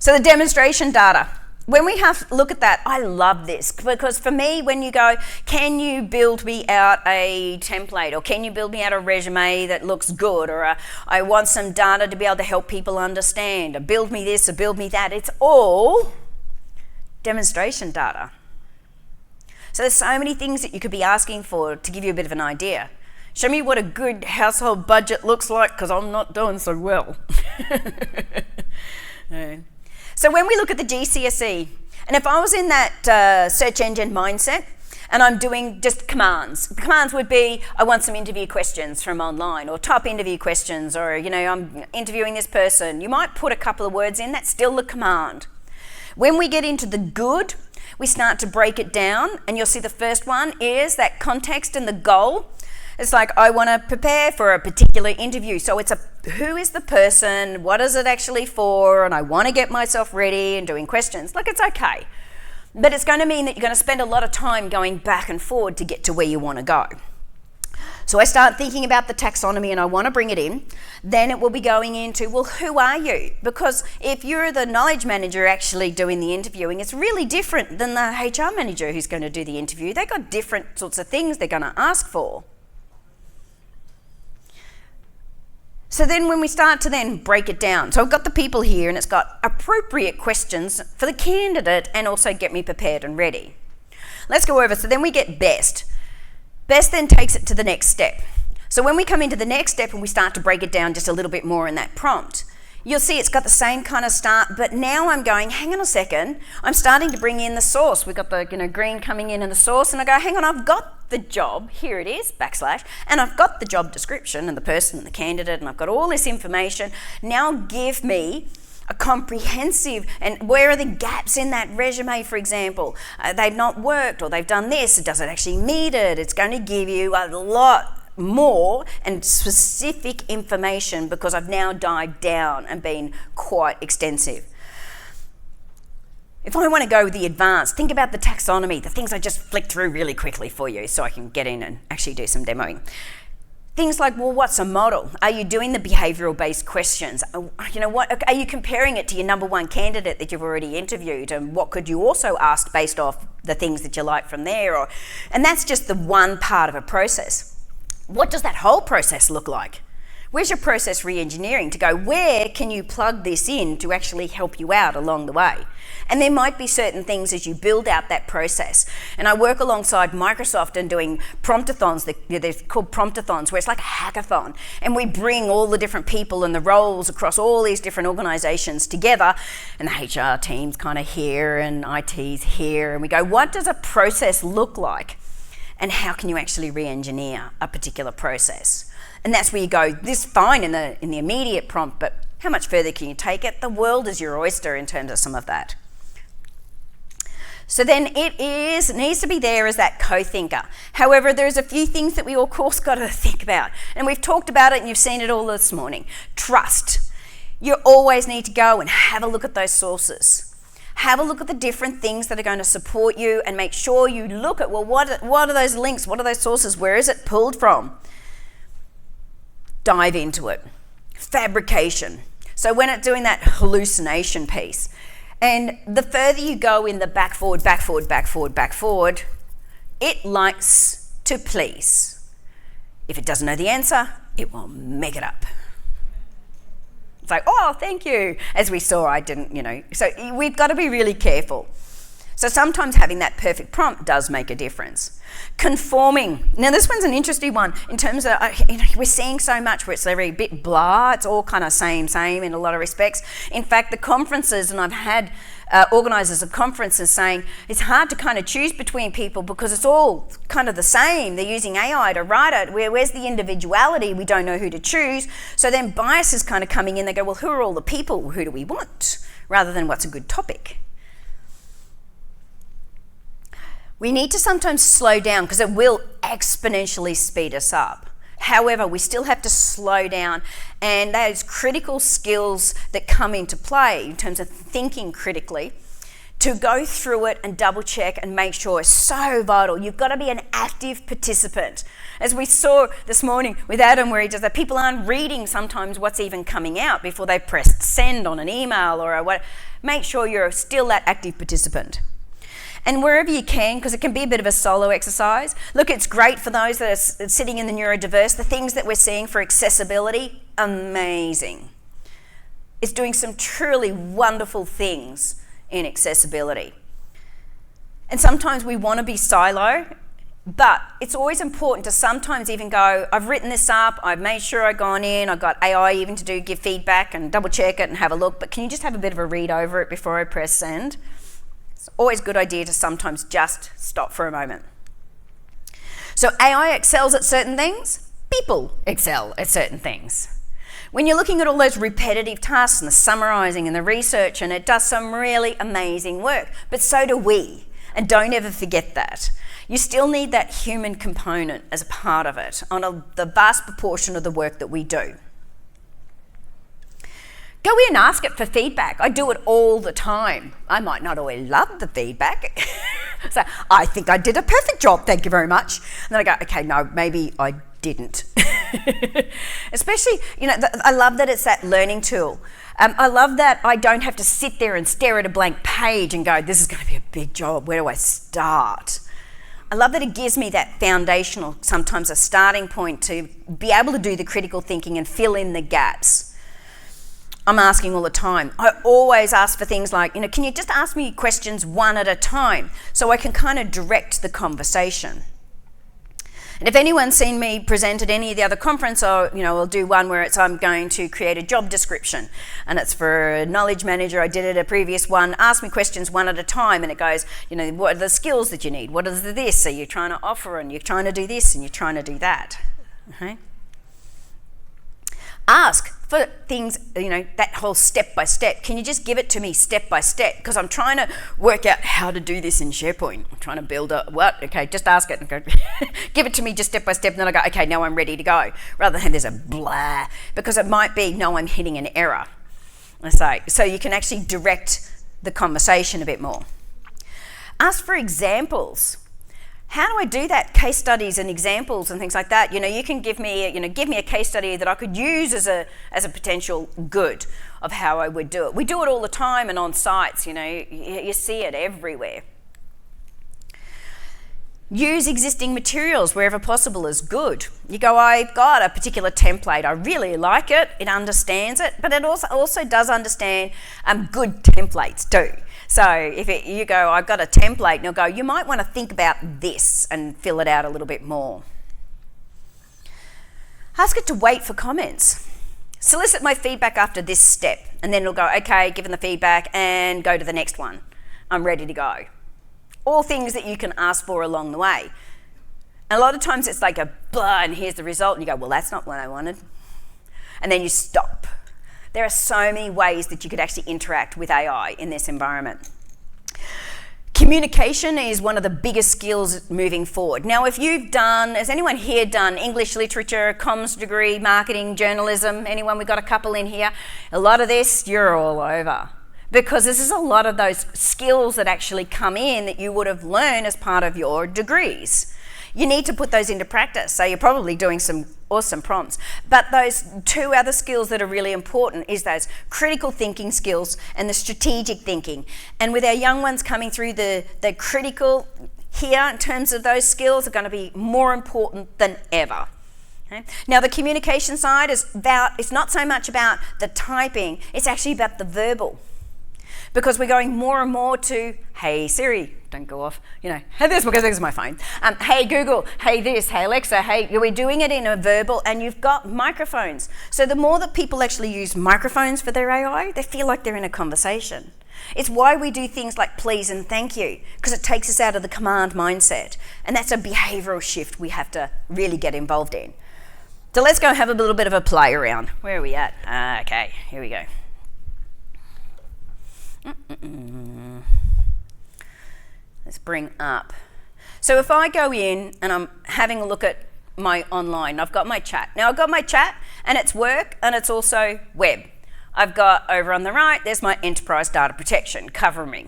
So the demonstration data, when we have to look at that, I love this because for me, when you go, can you build me out a template or can you build me out a resume that looks good or I want some data to be able to help people understand or build me this or build me that, it's all demonstration data. So there's so many things that you could be asking for to give you a bit of an idea. Show me what a good household budget looks like because I'm not doing so well. So when we look at the GCSE, and if I was in that search engine mindset, and I'm doing just commands. The commands would be, I want some interview questions from online, or top interview questions, or, I'm interviewing this person. You might put a couple of words in, that's still the command. When we get into the good, we start to break it down, and you'll see the first one is that context and the goal. It's like, I want to prepare for a particular interview. So it's who is the person, what is it actually for, and I want to get myself ready and doing questions. Look, it's okay. But it's going to mean that you're going to spend a lot of time going back and forward to get to where you want to go. So I start thinking about the taxonomy and I want to bring it in. Then it will be going into, well, who are you? Because if you're the knowledge manager actually doing the interviewing, it's really different than the HR manager who's going to do the interview. They've got different sorts of things they're going to ask for. So then when we start to then break it down, so I've got the people here and it's got appropriate questions for the candidate and also get me prepared and ready. Let's go over, so then we get best. Best then takes it to the next step. So when we come into the next step and we start to break it down just a little bit more in that prompt, you'll see it's got the same kind of start, but now I'm going, hang on a second, I'm starting to bring in the source. We've got the green coming in and the source, and I go, hang on, I've got the job, here it is, / and I've got the job description and the person and the candidate, and I've got all this information. Now give me a comprehensive, and where are the gaps in that resume, for example? They've not worked, or they've done this, does it actually meet it? It's going to give you a lot more and specific information because I've now dived down and been quite extensive. If I want to go with the advanced, think about the taxonomy, the things I just flicked through really quickly for you so I can get in and actually do some demoing. Things like, well, what's a model? Are you doing the behavioural based questions? What are you comparing it to your number one candidate that you've already interviewed? And what could you also ask based off the things that you like from there? And that's just the one part of a process. What does that whole process look like? Where's your process re-engineering to go, where can you plug this in to actually help you out along the way? And there might be certain things as you build out that process. And I work alongside Microsoft and doing promptathons, they're called promptathons, where it's like a hackathon. And we bring all the different people and the roles across all these different organisations together, and the HR team's kind of here and IT's here, and we go, what does a process look like? And how can you actually re-engineer a particular process? And that's where you go, this is fine in the immediate prompt, but how much further can you take it? The world is your oyster in terms of some of that. So then it needs to be there as that co-thinker. However, there's a few things that we of course got to think about. And we've talked about it and you've seen it all this morning. Trust. You always need to go and have a look at those sources. Have a look at the different things that are going to support you and make sure you look at, well, what are those links? What are those sources? Where is it pulled from? Dive into it. Fabrication. So when it's doing that hallucination piece, and the further you go in the back forward, it likes to please. If it doesn't know the answer, it will make it up. It's like, oh, thank you. As we saw, I didn't, So we've got to be really careful. So sometimes having that perfect prompt does make a difference. Conforming. Now this one's an interesting one in terms of, we're seeing so much where it's a bit blah, it's all kind of same in a lot of respects. In fact, the conferences, and I've had organisers of conferences saying it's hard to kind of choose between people because it's all kind of the same. They're using AI to write it. Where's the individuality? We don't know who to choose. So then bias is kind of coming in. They go, well, who are all the people? Who do we want? Rather than what's a good topic. We need to sometimes slow down because it will exponentially speed us up. However, we still have to slow down, and those critical skills that come into play in terms of thinking critically, to go through it and double check and make sure is so vital. You've got to be an active participant. As we saw this morning with Adam, where he does that, people aren't reading sometimes what's even coming out before they press send on an email or what. Make sure you're still that active participant. And wherever you can, because it can be a bit of a solo exercise. Look, it's great for those that are sitting in the neurodiverse. The things that we're seeing for accessibility, amazing. It's doing some truly wonderful things in accessibility. And sometimes we want to be silo, but it's always important to sometimes even go, I've written this up, I've made sure I've gone in, I've got AI even to give feedback and double check it and have a look, but can you just have a bit of a read over it before I press send? It's always a good idea to sometimes just stop for a moment. So AI excels at certain things, people excel at certain things. When you're looking at all those repetitive tasks and the summarising and the research, and it does some really amazing work, but so do we. And don't ever forget that. You still need that human component as a part of it on the vast proportion of the work that we do. Go in and ask it for feedback. I do it all the time. I might not always love the feedback. So I think I did a perfect job, thank you very much. And then I go, okay, no, maybe I didn't. Especially, I love that it's that learning tool. I love that I don't have to sit there and stare at a blank page and go, this is going to be a big job, where do I start? I love that it gives me that foundational, sometimes a starting point to be able to do the critical thinking and fill in the gaps. I'm asking all the time. I always ask for things like, can you just ask me questions one at a time so I can kind of direct the conversation? And if anyone's seen me present at any of the other conference, I'll do one where I'm going to create a job description, and it's for a knowledge manager. I did it a previous one. Ask me questions one at a time, and it goes, what are the skills that you need? What is this? So you're trying to offer, and you're trying to do this, and you're trying to do that. Okay? Ask for things, that whole step by step. Can you just give it to me step by step? Because I'm trying to work out how to do this in SharePoint. I'm trying to build what? Okay, just ask it and go, give it to me just step by step. And then I go, okay, now I'm ready to go. Rather than there's a blah, because it might be, no, I'm hitting an error. So you can actually direct the conversation a bit more. Ask for examples. How do I do that? Case studies and examples and things like that. You can give me a case study that I could use as a potential good of how I would do it. We do it all the time and on sites, you see it everywhere. Use existing materials wherever possible is good. You go, I've got a particular template. I really like it. It understands it, but it also does understand good templates too. So if you go, I've got a template, and you'll go, you might want to think about this and fill it out a little bit more. Ask it to wait for comments. Solicit my feedback after this step, and then it'll go, okay, given the feedback, and go to the next one. I'm ready to go. All things that you can ask for along the way. And a lot of times it's like a blah, and here's the result, and you go, well, that's not what I wanted. And then you stop. There are so many ways that you could actually interact with AI in this environment. Communication is one of the biggest skills moving forward. Now, has anyone here done English literature, comms degree, marketing, journalism? Anyone? We've got a couple in here. A lot of this, you're all over. Because this is a lot of those skills that actually come in that you would have learned as part of your degrees. You need to put those into practice. So you're probably doing some awesome prompts. But those two other skills that are really important is those critical thinking skills and the strategic thinking. And with our young ones coming through, the critical here in terms of those skills are going to be more important than ever. Okay? Now the communication side it's not so much about the typing, it's actually about the verbal. Because we're going more and more to, hey Siri, don't go off, hey this, because this is my phone. Hey Google, hey this, hey Alexa, hey, we're doing it in a verbal, and you've got microphones. So the more that people actually use microphones for their AI, they feel like they're in a conversation. It's why we do things like please and thank you, because it takes us out of the command mindset. And that's a behavioural shift we have to really get involved in. So let's go have a little bit of a play around. Where are we at? Okay, here we go. Let's bring up. So if I go in and I'm having a look at my online, I've got my chat. Now I've got my chat and it's work and it's also web. I've got over on the right, there's my enterprise data protection covering me.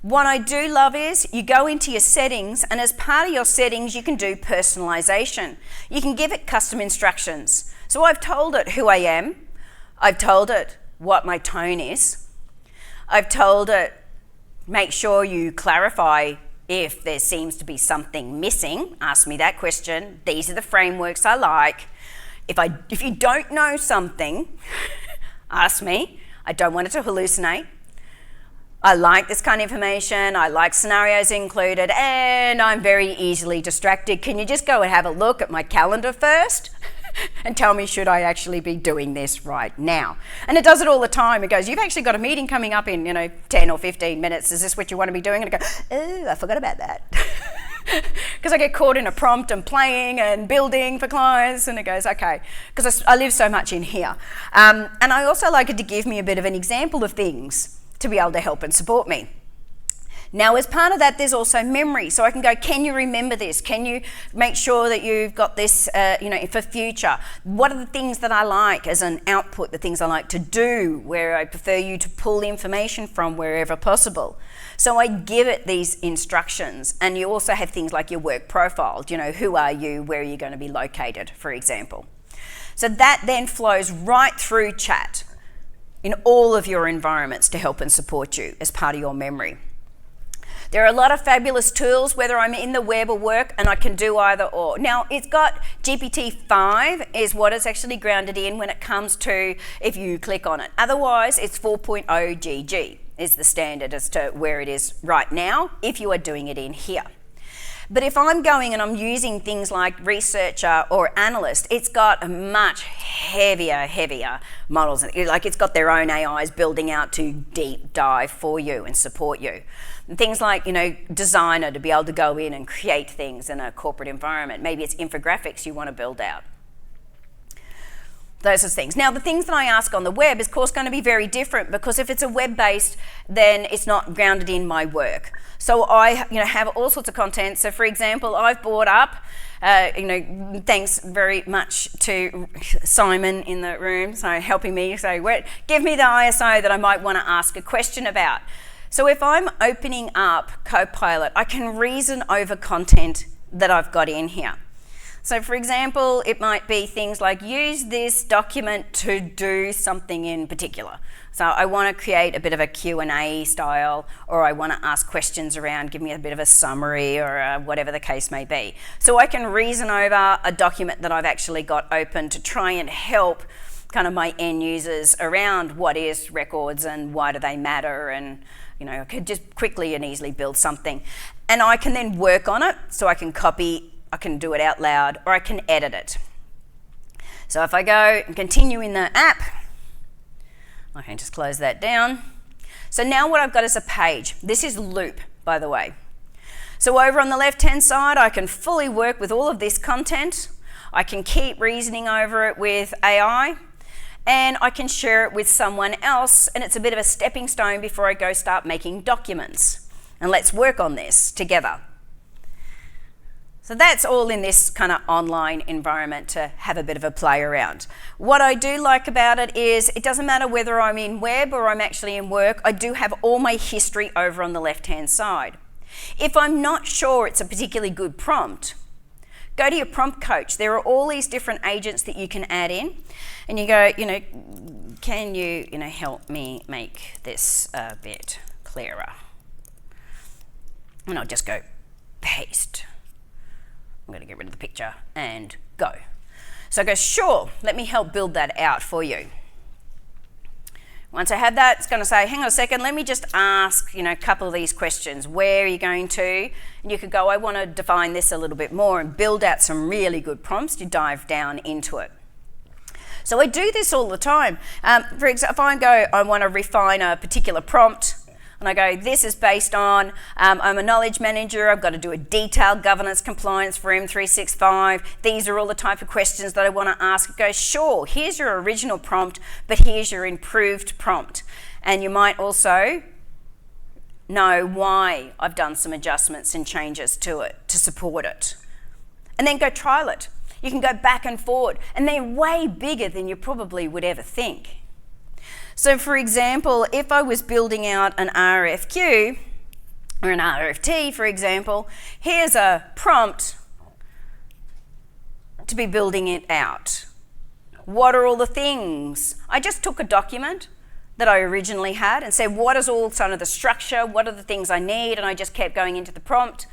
What I do love is you go into your settings, and as part of your settings, you can do personalization. You can give it custom instructions. So I've told it who I am. I've told it what my tone is. I've told it, make sure you clarify if there seems to be something missing. Ask me that question. These are the frameworks I like. If you don't know something, ask me. I don't want it to hallucinate. I like this kind of information. I like scenarios included, and I'm very easily distracted. Can you just go and have a look at my calendar first? And tell me, should I actually be doing this right now? And it does it all the time. It goes, you've actually got a meeting coming up in 10 or 15 minutes. Is this what you want to be doing? And I go, oh, I forgot about that. Because I get caught in a prompt and playing and building for clients, and it goes, okay, because I live so much in here. And I also like it to give me a bit of an example of things to be able to help and support me. Now, as part of that, there's also memory. So I can go, can you remember this? Can you make sure that you've got this, for future? What are the things that I like as an output, the things I like to do, where I prefer you to pull information from wherever possible? So I give it these instructions. And you also have things like your work profile. Who are you? Where are you going to be located, for example? So that then flows right through chat in all of your environments to help and support you as part of your memory. There are a lot of fabulous tools, whether I'm in the web or work, and I can do either or. Now, it's got GPT-5 is what it's actually grounded in when it comes to if you click on it. Otherwise, it's 4.0 GG is the standard as to where it is right now if you are doing it in here. But if I'm going and I'm using things like researcher or analyst, it's got a much heavier models. Like it's got their own AIs building out to deep dive for you and support you. And things like, designer to be able to go in and create things in a corporate environment. Maybe it's infographics you want to build out. Those sorts of things. Now, the things that I ask on the web is, of course, going to be very different because if it's a web-based, then it's not grounded in my work. So I, have all sorts of content. So, for example, I've brought up, thanks very much to Simon in the room, so helping me say, give me the ISO that I might want to ask a question about. So if I'm opening up Copilot, I can reason over content that I've got in here. So for example, it might be things like use this document to do something in particular. So I want to create a bit of a Q&A style, or I want to ask questions around, give me a bit of a summary or whatever the case may be. So I can reason over a document that I've actually got open to try and help kind of my end users around what is records and why do they matter, and I could just quickly and easily build something. And I can then work on it, so I can copy, I can do it out loud, or I can edit it. So if I go and continue in the app, I can just close that down. So now what I've got is a page. This is Loop, by the way. So over on the left-hand side, I can fully work with all of this content. I can keep reasoning over it with AI, and I can share it with someone else, and it's a bit of a stepping stone before I go start making documents. And let's work on this together. So that's all in this kind of online environment to have a bit of a play around. What I do like about it is it doesn't matter whether I'm in web or I'm actually in work, I do have all my history over on the left-hand side. If I'm not sure it's a particularly good prompt, go to your prompt coach. There are all these different agents that you can add in, and you go, can you, help me make this a bit clearer? And I'll just go paste. I'm going to get rid of the picture and go. So I go, sure, let me help build that out for you. Once I have that, it's going to say, hang on a second, let me just ask, a couple of these questions. Where are you going to? And you could go, I want to define this a little bit more and build out some really good prompts to dive down into it. So I do this all the time. For example, if I go, I want to refine a particular prompt, and I go, this is based on, I'm a knowledge manager, I've got to do a detailed governance compliance for M365. These are all the type of questions that I want to ask. It goes, sure, here's your original prompt, but here's your improved prompt. And you might also know why I've done some adjustments and changes to it to support it. And then go trial it. You can go back and forward, and they're way bigger than you probably would ever think. So for example, if I was building out an RFQ or an RFT, for example, here's a prompt to be building it out. What are all the things? I just took a document that I originally had and said, what is all kind of the structure? What are the things I need? And I just kept going into the prompt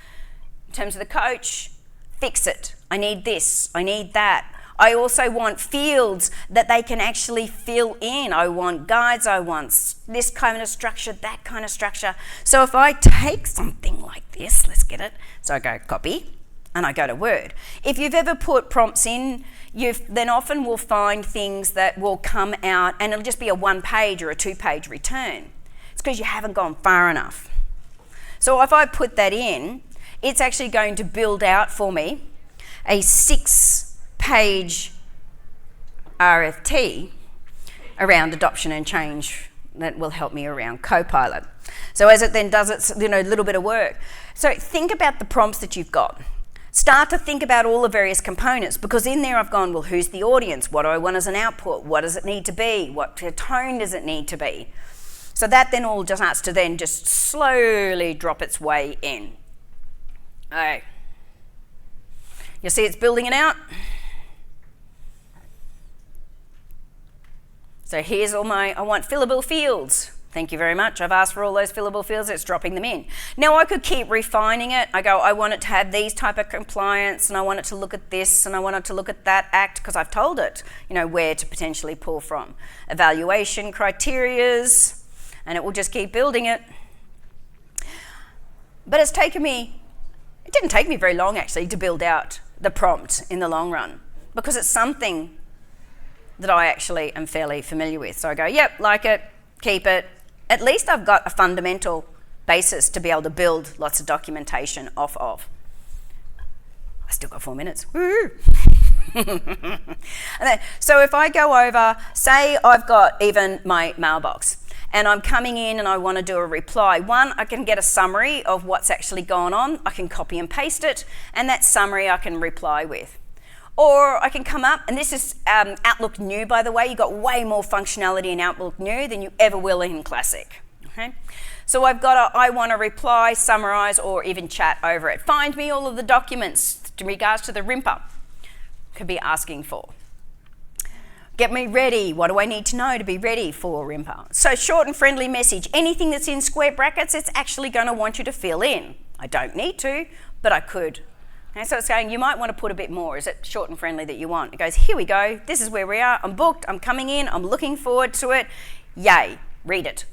in terms of the coach, fix it. I need this, I need that. I also want fields that they can actually fill in. I want guides, I want this kind of structure, that kind of structure. So if I take something like this, let's get it. So I go copy, and I go to Word. If you've ever put prompts in, you then often will find things that will come out and it'll just be a 1-page or a 2-page return. It's because you haven't gone far enough. So if I put that in, it's actually going to build out for me a 6-page RFT around adoption and change that will help me around Copilot. So as it then does its little bit of work. So think about the prompts that you've got. Start to think about all the various components, because in there I've gone, well, who's the audience? What do I want as an output? What does it need to be? What tone does it need to be? So that then all just starts to then just slowly drop its way in. Okay. You see it's building it out? So here's all I want fillable fields. Thank you very much. I've asked for all those fillable fields, it's dropping them in. Now I could keep refining it. I go, I want it to have these type of compliance, and I want it to look at this, and I want it to look at that act, because I've told it, where to potentially pull from. Evaluation criterias, and it will just keep building it. But it didn't take me very long actually to build out the prompt in the long run, because it's something that I actually am fairly familiar with. So I go, yep, like it, keep it. At least I've got a fundamental basis to be able to build lots of documentation off of. I still got 4 minutes. Woo! So if I go over, say I've got even my mailbox, and I'm coming in and I want to do a reply. One, I can get a summary of what's actually gone on. I can copy and paste it, and that summary I can reply with. Or I can come up, and this is Outlook New, by the way. You've got way more functionality in Outlook New than you ever will in Classic. Okay? So I've got I want to reply, summarize, or even chat over it. Find me all of the documents in regards to the RIMPA. Could be asking for. Get me ready. What do I need to know to be ready for RIMPA? So short and friendly message. Anything that's in square brackets, it's actually going to want you to fill in. I don't need to, but I could. Okay, so it's saying you might want to put a bit more. Is it short and friendly that you want? It goes, here we go. This is where we are. I'm booked. I'm coming in. I'm looking forward to it. Yay. Read it.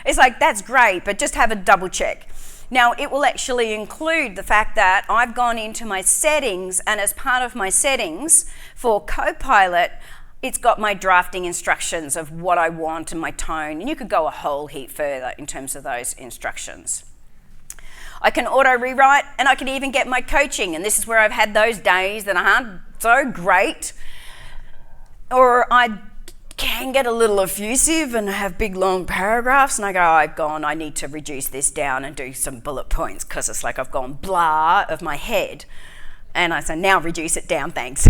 It's like, that's great, but just have a double check. Now, it will actually include the fact that I've gone into my settings, and as part of my settings for Copilot, it's got my drafting instructions of what I want and my tone. And you could go a whole heap further in terms of those instructions. I can auto rewrite, and I can even get my coaching, and this is where I've had those days that aren't so great, or I can get a little effusive and have big long paragraphs, and I go, I need to reduce this down and do some bullet points, because it's like I've gone blah of my head, and I say, now reduce it down, thanks.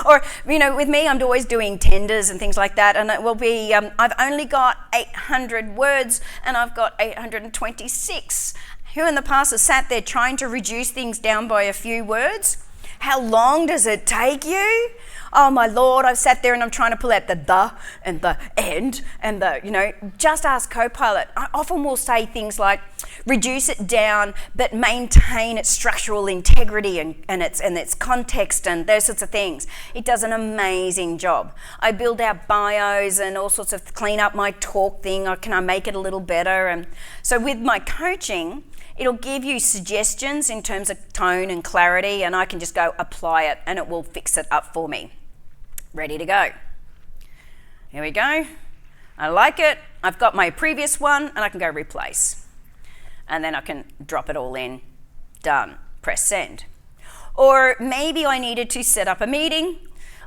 Or, with me, I'm always doing tenders and things like that, and it will be, I've only got 800 words, and I've got 826. Who in the past has sat there trying to reduce things down by a few words? How long does it take you? Oh my Lord, I've sat there and I'm trying to pull out the and the and the, just ask Copilot. I often will say things like, reduce it down, but maintain its structural integrity and its context and those sorts of things. It does an amazing job. I build out bios and all sorts of clean up my talk thing. Can I make it a little better? And so with my coaching, it'll give you suggestions in terms of tone and clarity, and I can just go apply it and it will fix it up for me. Ready to go. Here we go. I like it. I've got my previous one and I can go replace. And then I can drop it all in. Done. Press send. Or maybe I needed to set up a meeting.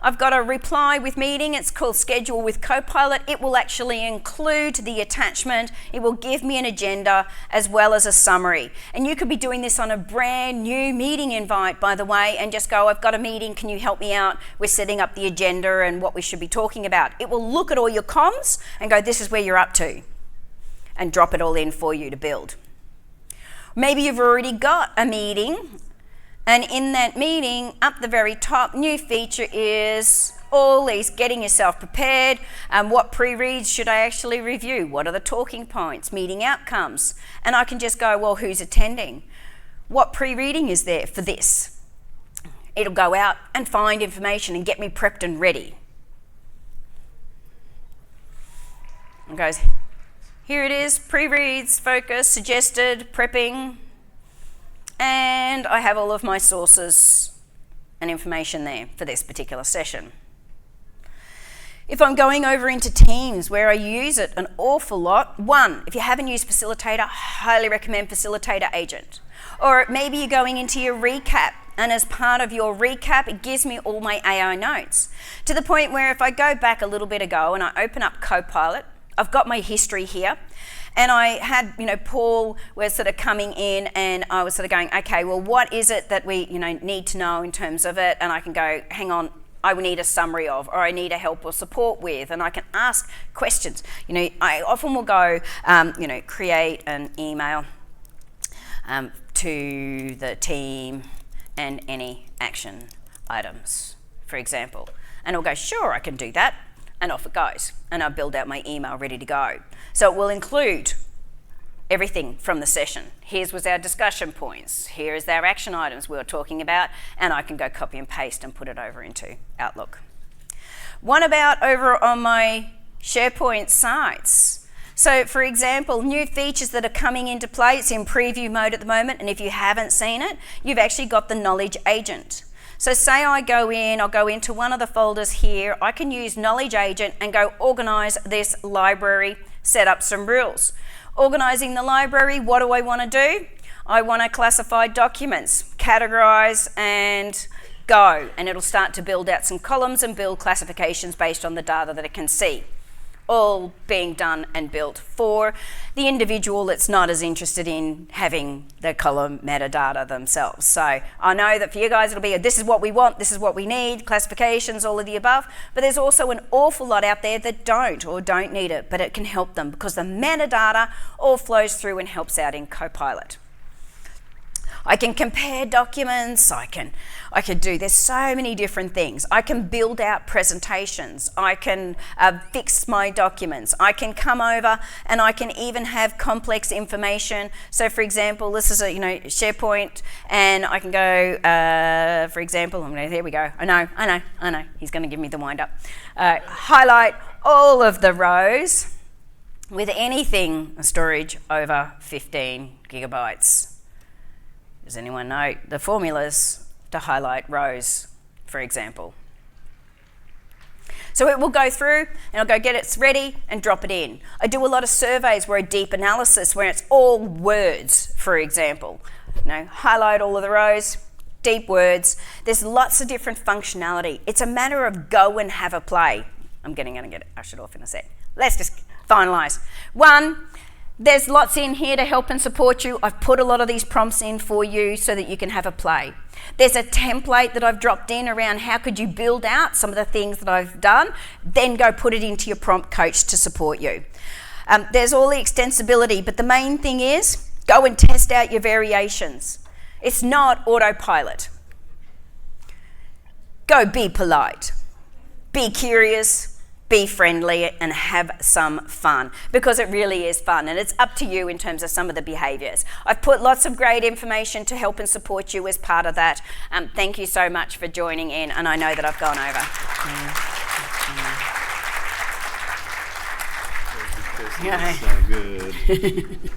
I've got a reply with meeting. It's called Schedule with Copilot. It will actually include the attachment. It will give me an agenda as well as a summary. And you could be doing this on a brand new meeting invite, by the way, and just go, I've got a meeting. Can you help me out? We're setting up the agenda and what we should be talking about. It will look at all your comms and go, this is where you're up to, and drop it all in for you to build. Maybe you've already got a meeting, and in that meeting, up the very top, new feature is all these getting yourself prepared. What pre-reads should I actually review? What are the talking points? Meeting outcomes. And I can just go, well, who's attending? What pre-reading is there for this? It'll go out and find information and get me prepped and ready. And goes, here it is, pre-reads, focus, suggested, prepping. And I have all of my sources and information there for this particular session. If I'm going over into Teams where I use it an awful lot, one, if you haven't used Facilitator, highly recommend Facilitator Agent. Or maybe you're going into your recap, and as part of your recap, it gives me all my AI notes. To the point where if I go back a little bit ago and I open up Copilot, I've got my history here. And I had, Paul was sort of coming in, and I was sort of going, okay, well, what is it that we, need to know in terms of it? And I can go, hang on, I would need a summary of, or I need a help or support with, and I can ask questions. I often will go, create an email to the team and any action items, for example. And I'll go, sure, I can do that. And off it goes. And I'll build out my email ready to go. So it will include everything from the session. Here's was our discussion points. Here is our action items we were talking about. And I can go copy and paste and put it over into Outlook. What about over on my SharePoint sites? So for example, new features that are coming into play, it's in preview mode at the moment, and if you haven't seen it, you've actually got the knowledge agent. So say I go in, I'll go into one of the folders here, I can use knowledge agent and go organize this library, set up some rules. Organizing the library, what do I want to do? I want to classify documents, categorize and go, and it'll start to build out some columns and build classifications based on the data that it can see. All being done and built for the individual that's not as interested in having the column metadata themselves. So I know that for you guys it'll be this is what we want, this is what we need, classifications, all of the above, but there's also an awful lot out there that don't need it, but it can help them because the metadata all flows through and helps out in Copilot. I can compare documents, I can do, there's so many different things. I can build out presentations, I can fix my documents, I can come over and I can even have complex information. So for example, this is a SharePoint, and I can go, for example, there we go, I know, he's going to give me the wind up. Highlight all of the rows with anything storage over 15 gigabytes. Does anyone know the formulas to highlight rows, for example? So it will go through and I'll go get it ready and drop it in. I do a lot of surveys where a deep analysis where it's all words, for example. Highlight all of the rows, deep words. There's lots of different functionality. It's a matter of go and have a play. I'm going to get it ushered off in a sec. Let's just finalise. One, there's lots in here to help and support you. I've put a lot of these prompts in for you so that you can have a play. There's a template that I've dropped in around how could you build out some of the things that I've done, then go put it into your prompt coach to support you. There's all the extensibility, but the main thing is go and test out your variations. It's not autopilot. Go be polite, be curious, be friendly and have some fun, because it really is fun and it's up to you in terms of some of the behaviours. I've put lots of great information to help and support you as part of that. Thank you so much for joining in, and I know that I've gone over. So good.